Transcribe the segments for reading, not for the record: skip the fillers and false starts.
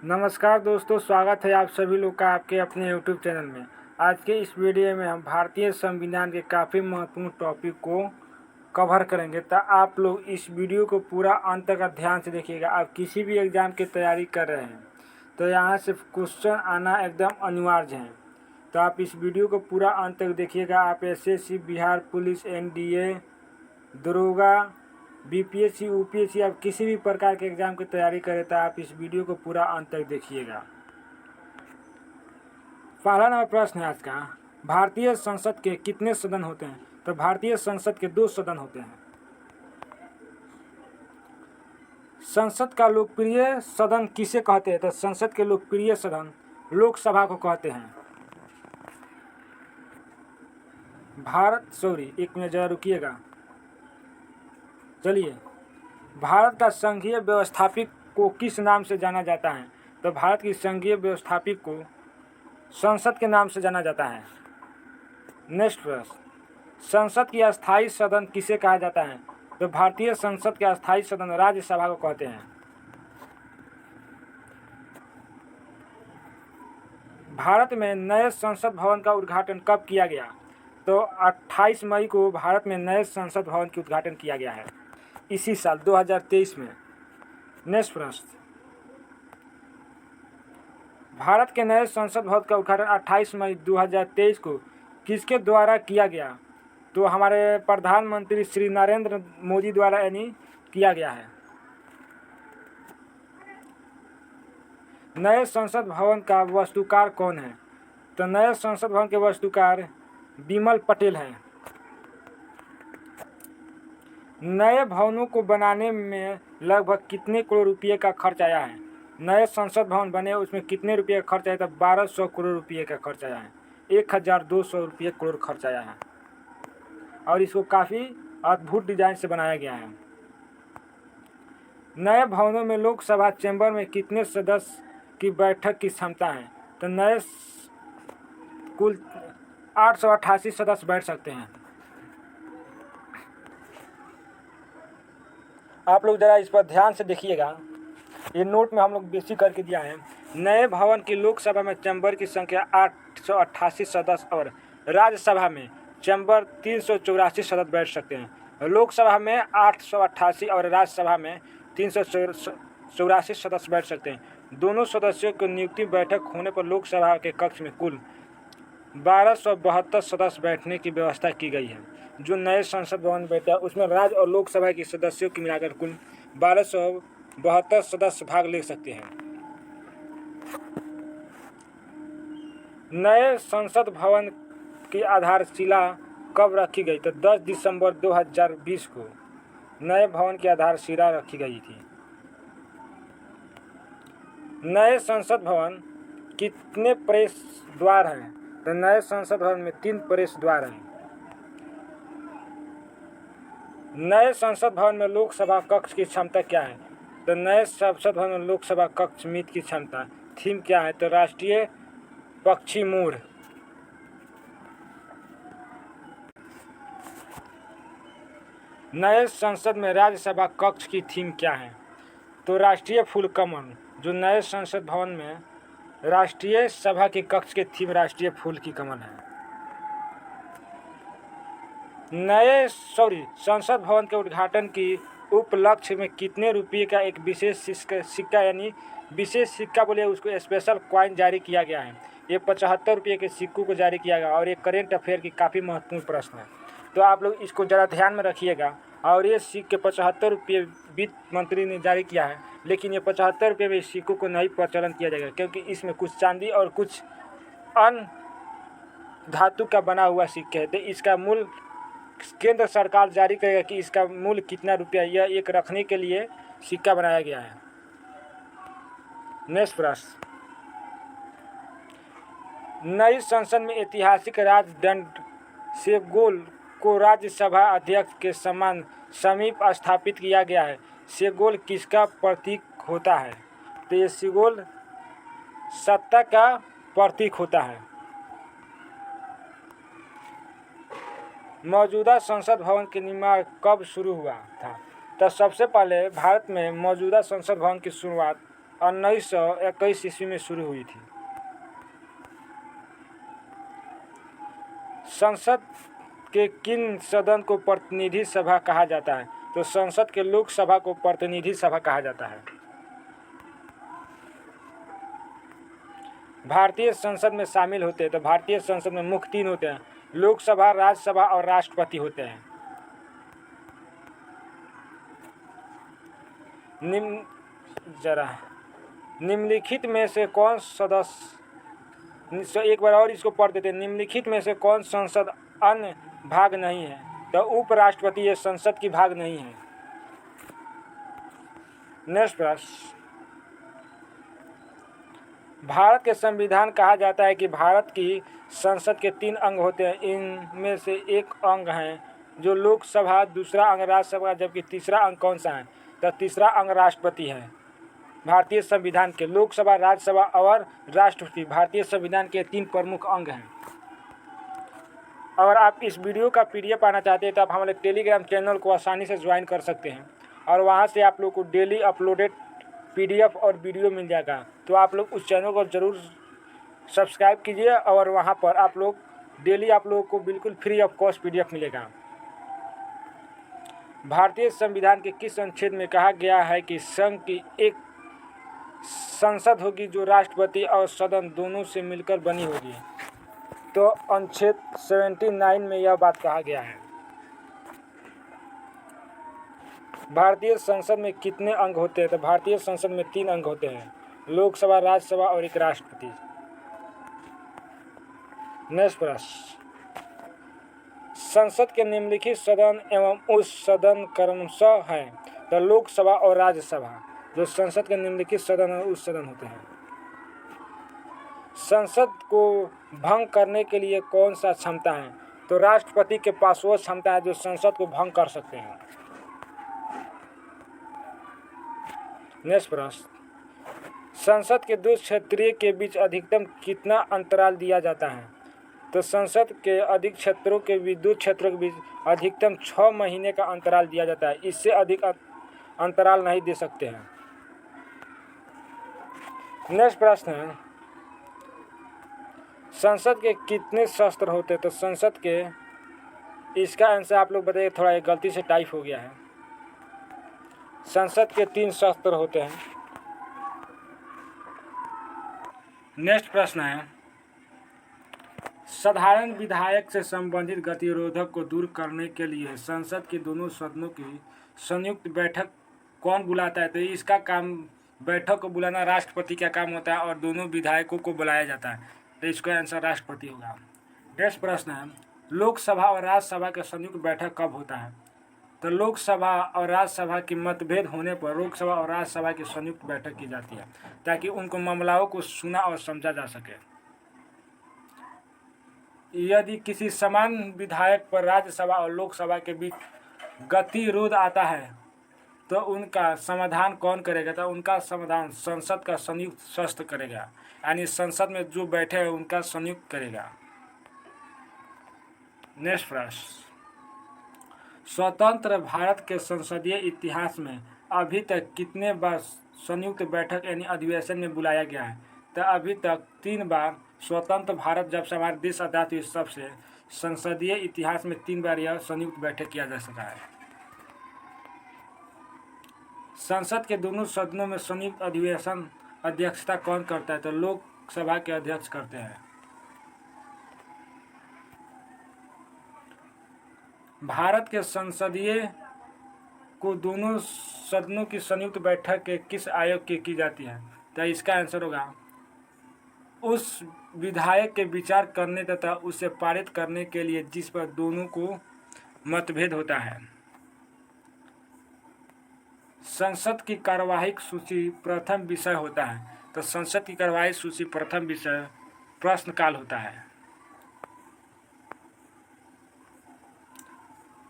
नमस्कार दोस्तों, स्वागत है आप सभी लोग का आपके अपने YouTube चैनल में। आज के इस वीडियो में हम भारतीय संविधान के काफ़ी महत्वपूर्ण टॉपिक को कवर करेंगे। तो आप लोग इस वीडियो को पूरा अंत तक ध्यान से देखिएगा। आप किसी भी एग्ज़ाम की तैयारी कर रहे हैं तो यहाँ से क्वेश्चन आना एकदम अनिवार्य है। तो आप इस वीडियो को पूरा अंत तक देखिएगा। आप SSC, बिहार पुलिस, NDA, दरोगा, BPSC, UPSC, आप किसी भी प्रकार के एग्ज़ाम की तैयारी करें तो आप इस वीडियो को पूरा अंत तक देखिएगा। पहला नंबर प्रश्न है आज का, भारतीय संसद के कितने सदन होते हैं? तो भारतीय संसद के 2 सदन होते हैं। संसद का लोकप्रिय सदन किसे कहते हैं? तो संसद के लोकप्रिय सदन लोकसभा को कहते हैं। एक मिनट जरा रुकिएगा। चलिए, भारत का संघीय व्यवस्थापिक को किस नाम से जाना जाता है? तो भारत की संघीय व्यवस्थापिक को संसद के नाम से जाना जाता है। नेक्स्ट प्रश्न, संसद की अस्थायी सदन किसे कहा जाता है? तो भारतीय संसद के अस्थायी सदन राज्यसभा को कहते हैं। भारत में नए संसद भवन का उद्घाटन कब किया गया? तो 28 मई को भारत में नए संसद भवन का उद्घाटन किया गया है, इसी साल 2023 में। नेक्स्ट प्रश्न, भारत के नए संसद भवन का उद्घाटन 28 मई 2023 को किसके द्वारा किया गया? तो हमारे प्रधानमंत्री श्री नरेंद्र मोदी द्वारा यानी किया गया है। नए संसद भवन का वास्तुकार कौन है? तो नए संसद भवन के वास्तुकार बिमल पटेल हैं। नए भवनों को बनाने में लगभग कितने करोड़ रुपए का खर्च आया है? नए संसद भवन बने उसमें कितने रुपये का खर्च आया? तो 1200 करोड़ रुपए का खर्च आया है। 1200 रुपये करोड़ खर्च आया है और इसको काफ़ी अद्भुत डिजाइन से बनाया गया है। नए भवनों में लोकसभा चैम्बर में कितने सदस्य की बैठक की क्षमता है? तो नए कुल 888 सदस्य बैठ सकते हैं। आप लोग ज़रा इस पर ध्यान से देखिएगा, ये नोट में हम लोग बेसिक करके दिया है। नए भवन की लोकसभा में चैम्बर की संख्या 888 सदस्य और राज्यसभा में चैम्बर 384 सदस्य बैठ सकते हैं। लोकसभा में 888 और राज्यसभा में 384 सदस्य बैठ सकते हैं। दोनों सदस्यों की नियुक्ति बैठक होने पर लोकसभा के कक्ष में कुल 1272 सदस्य बैठने की व्यवस्था की गई है। जो नए संसद भवन बैठा है उसमें राज्य और लोकसभा के सदस्यों की मिलाकर कुल 1272 सदस्य भाग ले सकते हैं। नए संसद भवन की आधारशिला कब रखी गई? तो 10 दिसंबर 2020 को नए भवन की आधारशिला रखी गई थी। नए संसद भवन कितने प्रवेश द्वार हैं? तो नए संसद भवन में 3 प्रवेश द्वार हैं। नए संसद भवन में लोकसभा कक्ष की क्षमता क्या है? तो नए संसद भवन में लोकसभा कक्ष मीट की क्षमता, थीम क्या है? तो राष्ट्रीय पक्षी मोर। नए संसद में राज्यसभा कक्ष की थीम क्या है? तो राष्ट्रीय फूल कमल। जो नए संसद भवन में राष्ट्रीय सभा के कक्ष के थीम राष्ट्रीय फूल की कमल है। संसद भवन के उद्घाटन की उपलक्ष्य में कितने रुपये का एक विशेष सिक्का यानी विशेष सिक्का बोले उसको स्पेशल कॉइन जारी किया गया है? ये 75 रुपये के सिक्कों को जारी किया गया और ये करेंट अफेयर की काफ़ी महत्वपूर्ण प्रश्न है, तो आप लोग इसको ज़रा ध्यान में रखिएगा। और ये सिक्के 75 रुपये वित्त मंत्री ने जारी किया है, लेकिन ये 75 रुपये में सिक्कों को नहीं प्रचलन किया जाएगा क्योंकि इसमें कुछ चांदी और कुछ अन्य धातु का बना हुआ सिक्के है। तो इसका मूल्य केंद्र सरकार जारी करेगा कि इसका मूल्य कितना रुपया, यह एक रखने के लिए सिक्का बनाया गया है। नेक्स्ट प्रश्न, नई संसद में ऐतिहासिक राजदंड सेगोल को राज्यसभा अध्यक्ष के समान समीप स्थापित किया गया है। सेगोल किसका प्रतीक होता है? तो ये सेगोल सत्ता का प्रतीक होता है। मौजूदा संसद भवन के निर्माण कब शुरू हुआ था? तो सबसे पहले भारत में मौजूदा संसद भवन की शुरुआत 1921 ईस्वी में शुरू हुई थी। संसद के किन सदन को प्रतिनिधि सभा कहा जाता है? तो संसद के लोकसभा को प्रतिनिधि सभा कहा जाता है। भारतीय संसद में शामिल होते हैं, तो भारतीय संसद में मुख्य 3 होते हैं, लोकसभा, राज्यसभा और राष्ट्रपति होते हैं। निम्नलिखित में से कौन सदस्य, एक बार और इसको पढ़ देते हैं, निम्नलिखित में से कौन संसद अन्य भाग नहीं है? तो उपराष्ट्रपति ये संसद की भाग नहीं है। नेक्स्ट प्रश्न, भारत के संविधान कहा जाता है कि भारत की संसद के 3 अंग होते हैं। इनमें से एक अंग है जो लोकसभा, दूसरा अंग राज्यसभा, जबकि तीसरा अंग कौन सा है? तो तीसरा अंग राष्ट्रपति है। भारतीय संविधान के लोकसभा, राज्यसभा और राष्ट्रपति भारतीय संविधान के 3 प्रमुख अंग हैं। अगर आप इस वीडियो का PDF पाना चाहते हैं तो आप हमारे टेलीग्राम चैनल को आसानी से ज्वाइन कर सकते हैं और वहां से आप लोग को डेली अपलोडेड PDF और वीडियो मिल जाएगा। तो आप लोग उस चैनल को ज़रूर सब्सक्राइब कीजिए और वहां पर आप लोग डेली आप लोगों को बिल्कुल फ्री ऑफ कॉस्ट PDF मिलेगा। भारतीय संविधान के किस अनुच्छेद में कहा गया है कि संघ की एक संसद होगी जो राष्ट्रपति और सदन दोनों से मिलकर बनी होगी? तो अनुच्छेद 79 में यह बात कहा गया है। भारतीय संसद में कितने अंग होते हैं? तो भारतीय संसद में 3 अंग होते हैं, लोकसभा, राज्यसभा और एक राष्ट्रपति। नेक्स्ट प्रश्न, संसद के निम्नलिखित सदन एवं उस सदन क्रमशः है? तो लोकसभा और राज्यसभा जो संसद के निम्नलिखित सदन और उस सदन होते हैं। संसद को भंग करने के लिए कौन सा क्षमता है? तो राष्ट्रपति के पास वो क्षमता है जो संसद को भंग कर सकते हैं। नेक्स्ट प्रश्न, संसद के 2 क्षेत्रीय के बीच अधिकतम कितना अंतराल दिया जाता है? तो संसद के अधिक क्षेत्रों के बीच 2 क्षेत्रों के बीच अधिकतम 6 महीने का अंतराल दिया जाता है। इससे अधिक अंतराल नहीं दे सकते हैं। नेक्स्ट प्रश्न है, संसद के कितने शस्त्र होते हैं? तो संसद के, इसका आंसर आप लोग बताइए, थोड़ा एक गलती से टाइप हो गया है। संसद के 3 शस्त्र होते हैं। नेक्स्ट प्रश्न है, साधारण विधायक से संबंधित गतिरोधक को दूर करने के लिए संसद के दोनों सदनों की संयुक्त बैठक कौन बुलाता है? तो इसका काम, बैठक को बुलाना राष्ट्रपति का काम होता है और दोनों विधायकों को बुलाया जाता है। तो इसका आंसर राष्ट्रपति होगा। नेक्स्ट प्रश्न है, लोकसभा और राज्यसभा का संयुक्त बैठक कब होता है? तो लोकसभा और राज्यसभा की मतभेद होने पर लोकसभा और राज्यसभा की संयुक्त बैठक की जाती है ताकि उनको मामलों को सुना और समझा जा सके। यदि किसी समान विधायक पर राज्यसभा और लोकसभा के बीच गतिरोध आता है तो उनका समाधान कौन करेगा? तो उनका समाधान संसद का संयुक्त सत्र करेगा, यानी संसद में जो बैठे हैं उनका संयुक्त करेगा। नेक्स्ट प्रश्न, स्वतंत्र भारत के संसदीय इतिहास में अभी तक कितने बार संयुक्त बैठक यानी अधिवेशन में बुलाया गया है? तो अभी तक 3 बार। स्वतंत्र भारत जब से हमारे देश आज़ाद हुई तब से संसदीय इतिहास में 3 बार यह संयुक्त बैठक किया जा सका है। संसद के दोनों सदनों में संयुक्त अधिवेशन अध्यक्षता कौन करता है? तो लोकसभा के अध्यक्ष करते हैं। भारत के संसदीय को दोनों सदनों की संयुक्त बैठक के किस आयोग की जाती है? तो इसका आंसर होगा उस विधायक के विचार करने तथा उसे पारित करने के लिए जिस पर दोनों को मतभेद होता है। संसद की कार्यवाही सूची प्रथम विषय होता है। तो संसद की कार्यवाही सूची प्रथम विषय प्रश्नकाल होता है।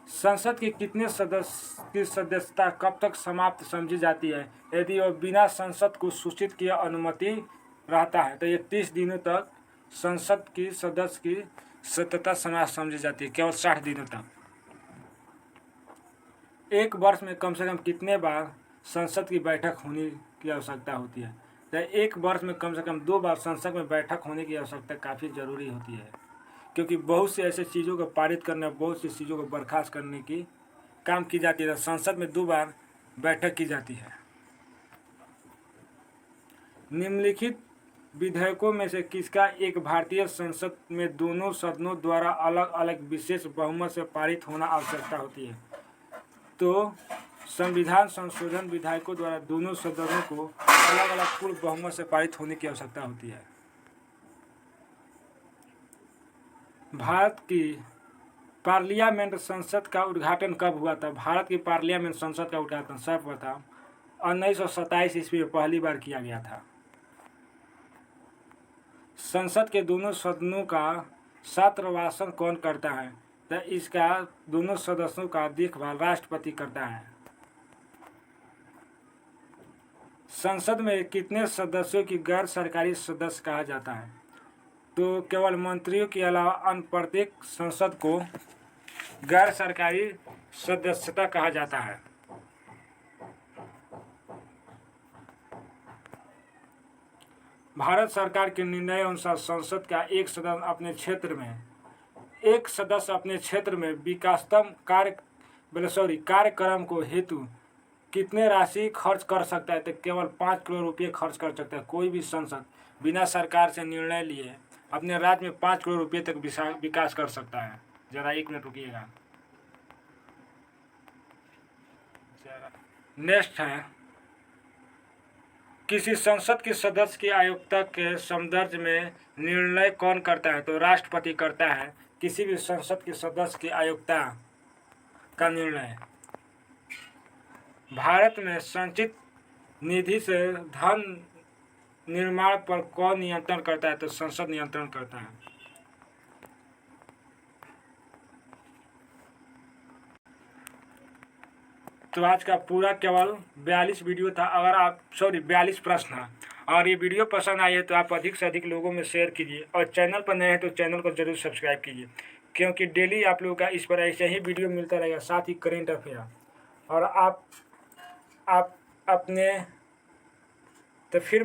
संसद के कितने सदस्य की सदस्यता कब तक समाप्त समझी जाती है? यदि वह बिना संसद को सूचित किए अनुमति रहता है तो 31 दिनों तक संसद की सदस्य की सदस्यता समाप्त समझी जाती है, केवल 60 दिनों तक। एक वर्ष में कम से कम कितने बार संसद की बैठक होने की आवश्यकता होती है? तो एक वर्ष में कम से कम 2 बार संसद में बैठक होने की आवश्यकता काफ़ी ज़रूरी होती है, क्योंकि बहुत से ऐसे चीज़ों को पारित करने, बहुत सी चीज़ों को बर्खास्त करने की काम की जाती है। संसद में 2 बार बैठक की जाती है। निम्नलिखित विधेयकों में से किसका एक भारतीय संसद में दोनों सदनों द्वारा अलग अलग विशेष बहुमत से पारित होना आवश्यकता होती है? तो संविधान संशोधन विधायकों द्वारा दोनों सदनों को अलग अलग पूर्ण बहुमत से पारित होने की आवश्यकता होती है। भारत की पार्लियामेंट संसद का उद्घाटन कब हुआ था? भारत की पार्लियामेंट संसद का उद्घाटन सर्वप्रथम 1927 ईस्वी में पहली बार किया गया था। संसद के दोनों सदनों का छात्रवासन कौन करता है? तो इसका दोनों सदस्यों का देखभाल राष्ट्रपति करता है। संसद में कितने सदस्यों की गैर सरकारी सदस्य कहा जाता है? तो केवल मंत्रियों के अलावा अन्य प्रत्येक संसद को गैर सरकारी सदस्यता कहा जाता है। भारत सरकार के निर्णय अनुसार संसद का एक सदस्य अपने क्षेत्र में विकासतम कार्यक्रम को हेतु कितने राशि खर्च कर सकता है? तो केवल 5 करोड़ रुपये खर्च कर सकता है। कोई भी संसद बिना सरकार से निर्णय लिए अपने राज्य में 5 करोड़ रुपये तक विकास कर सकता है। जरा 1 मिनट रुकिएगा। नेक्स्ट है, किसी संसद के सदस्य की आयोग्यता के संदर्भ में निर्णय कौन करता है? तो राष्ट्रपति करता है किसी भी संसद के सदस्य की आयोग्यता का निर्णय। भारत में संचित निधि से धन निर्माण पर कौन नियंत्रण करता है? तो संसद नियंत्रण करता है। तो आज का पूरा केवल 42 वीडियो था। अगर आप 42 प्रश्न, और ये वीडियो पसंद आई है तो आप अधिक से अधिक लोगों में शेयर कीजिए, और चैनल पर नए हैं तो चैनल को जरूर सब्सक्राइब कीजिए, क्योंकि डेली आप लोगों का इस पर ऐसे ही वीडियो मिलता रहेगा, साथ ही करेंट अफेयर। और आप अपने तो फिर